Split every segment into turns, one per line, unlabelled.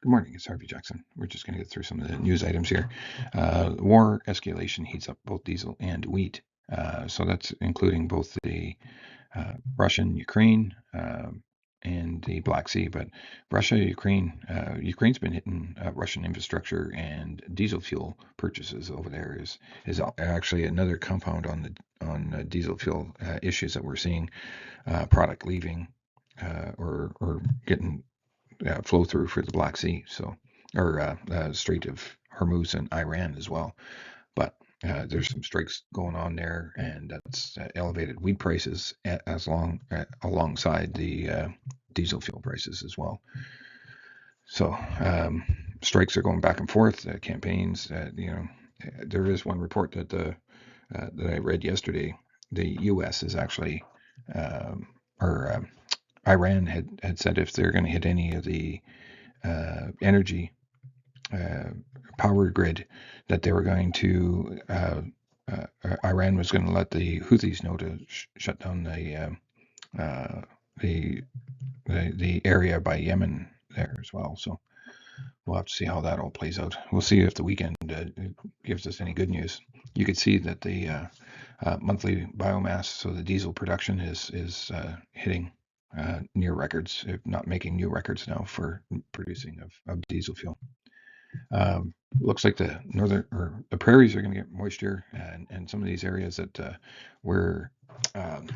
Good morning, it's Harvey Jackson. We're just going to get through some of the news items here. War escalation heats up both diesel and wheat. So that's including both the Russian, Ukraine, and the Black Sea. But Russia, Ukraine's been hitting Russian infrastructure, and diesel fuel purchases over there is actually another compound on diesel fuel issues that we're seeing. Product leaving or getting flow through for the Black Sea, so or Strait of Hormuz and Iran as well. But there's some strikes going on there, and that's elevated wheat prices alongside the diesel fuel prices as well. So strikes are going back and forth. Campaigns, there is one report that I read yesterday. The U.S. is actually, or Iran had said if they're going to hit any of the energy uh, power grid, that they were going to Iran was going to let the Houthis know to shut down the the area by Yemen there as well. So we'll have to see how that all plays out. We'll see if the weekend gives us any good news. You could see that the monthly biomass, so the diesel production is hitting near records, if not making new records now for producing of diesel fuel. Looks like the northern or the prairies are going to get moisture, and some of these areas that were um,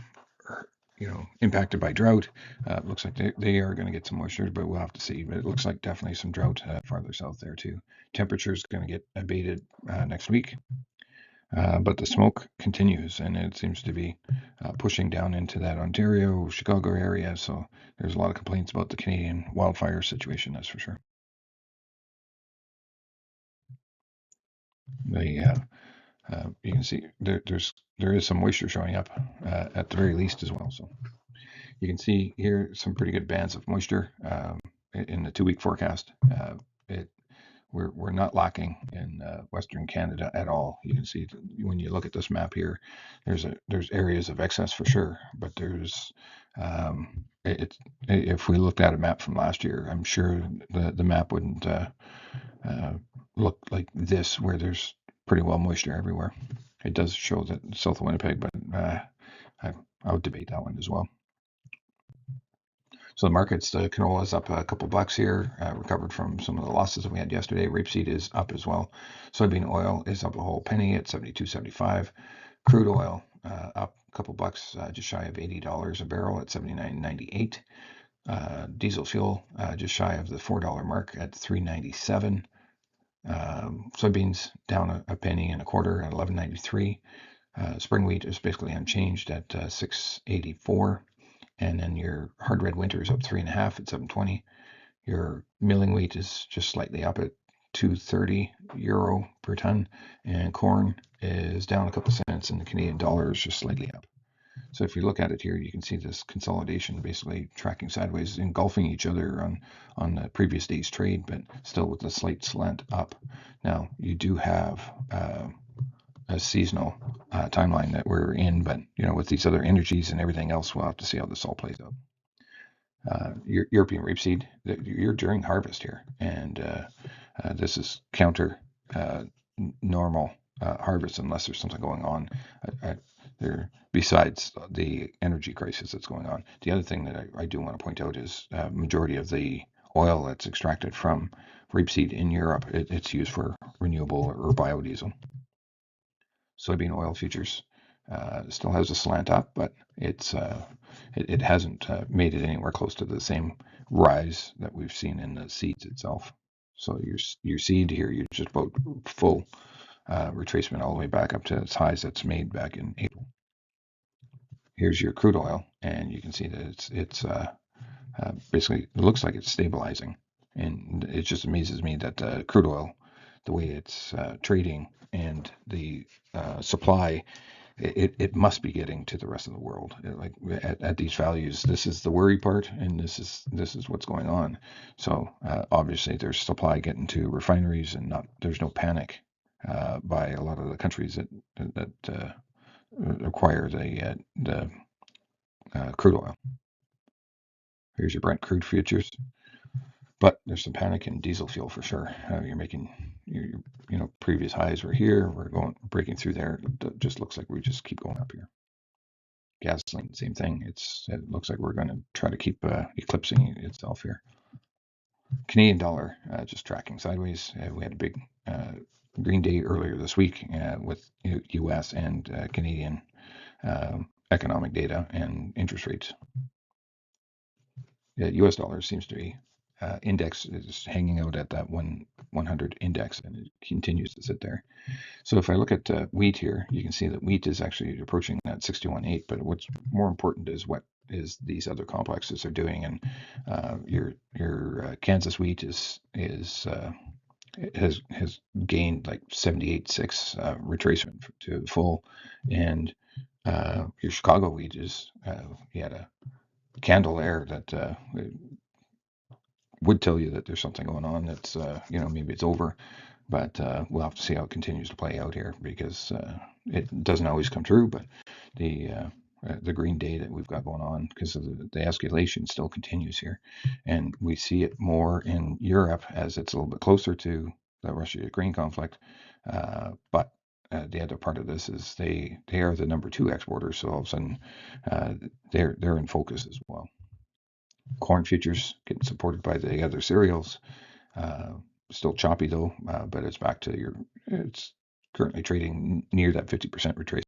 impacted by drought. Looks like they are going to get some moisture, but we'll have to see. But it looks like definitely some drought farther south there too. Temperature is going to get abated next week, but the smoke continues, and it seems to be pushing down into that Ontario, Chicago area. So there's a lot of complaints about the Canadian wildfire situation, that's for sure. You can see there is some moisture showing up at the very least as well. So you can see here some pretty good bands of moisture in the 2 week forecast. It we're not lacking in Western Canada at all. You can see when you look at this map here, there's areas of excess for sure, but there's if we looked at a map from last year, I'm sure the map wouldn't uh, look like this, where there's pretty well moisture everywhere. It does show that south of Winnipeg, but I would debate that one as well. So the markets, the canola is up a couple bucks here, recovered from some of the losses that we had yesterday. Rapeseed is up as well. Soybean oil is up a whole penny at 72.75. Crude oil up a couple bucks, just shy of $80 a barrel at 79.98. Diesel fuel just shy of the $4 mark at 3.97. Soybeans down a penny and a quarter at 11.93. Spring wheat is basically unchanged at 6.84. And then your hard red winter is up 3.5 at 7.20. Your milling wheat is just slightly up at €230 per ton, and corn is down a couple cents, and the Canadian dollar is just slightly up. So if you look at it here, you can see this consolidation basically tracking sideways, engulfing each other on the previous day's trade, but still with a slight slant up. Now you do have a seasonal timeline that we're in, but with these other energies and everything else, we'll have to see how this all plays out. European rapeseed, you're during harvest here, and this is counter normal harvest unless there's something going on there besides the energy crisis that's going on. The other thing that I do want to point out is majority of the oil that's extracted from rapeseed in Europe, it's used for renewable or biodiesel. Soybean oil futures still has a slant up, but it hasn't made it anywhere close to the same rise that we've seen in the seeds itself. So your seed here, you're just about full retracement all the way back up to its highs that's made back in April. Here's your crude oil, and you can see that it's basically, it looks like it's stabilizing, and it just amazes me that crude oil, the way it's trading and the supply, it must be getting to the rest of the world. Like at these values, this is the worry part, and this is what's going on. So obviously there's supply getting to refineries, and there's no panic by a lot of the countries that require the crude oil. Here's your Brent crude futures. But there's some panic in diesel fuel for sure. You're making your previous highs were here. We're breaking through there. It just looks like we just keep going up here. Gasoline, same thing. It looks like we're going to try to keep eclipsing itself here. Canadian dollar just tracking sideways. We had a big green day earlier this week with U.S. and Canadian economic data and interest rates. The U.S. dollar seems to be index is hanging out at that 100 index, and it continues to sit there. So if I look at wheat here, you can see that wheat is actually approaching that 61.8. But what's more important is what is these other complexes are doing, and your Kansas wheat has gained like 78.6 retracement to full, and your Chicago wheat is you had a candle there that would tell you that there's something going on. That's maybe it's over, but we'll have to see how it continues to play out here, because it doesn't always come true. But the green day that we've got going on, because of the escalation still continues here, and we see it more in Europe as it's a little bit closer to the Russia-Ukraine conflict. But the other part of this is they are the number 2 exporters, so all of a sudden they're in focus as well. Corn futures getting supported by the other cereals. Still choppy though, but it's back to it's currently trading near that 50% retracement.